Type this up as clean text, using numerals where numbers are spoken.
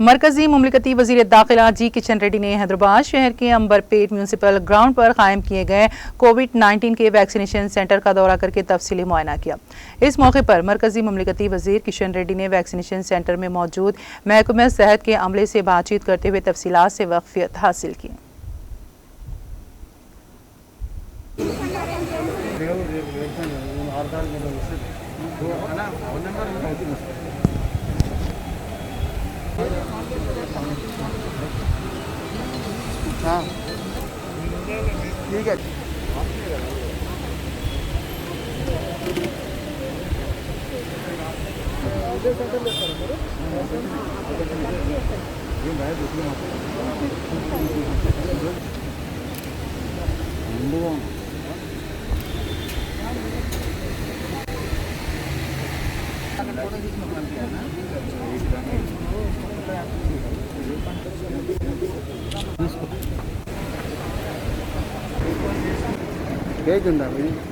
मरकजी मुमलिकती वज़ीर दाखिला जी किशन रेड्डी ने हैदराबाद शहर के अंबरपेट म्यूनसिपल ग्राउंड पर कायम किए गए कोविड-19 के वैक्सीनेशन सेंटर का दौरा करके तफसीली मुआयना किया। इस मौके पर मरकजी मुमलिकती वज़ीर किशन रेड्डी ने वैक्सीनेशन सेंटर में मौजूद महकमा सेहत के अमले से बातचीत करते हुए तफसीलात से वाक़फ़ियत हासिल की। हाँ ठीक है। भेज दूँगा।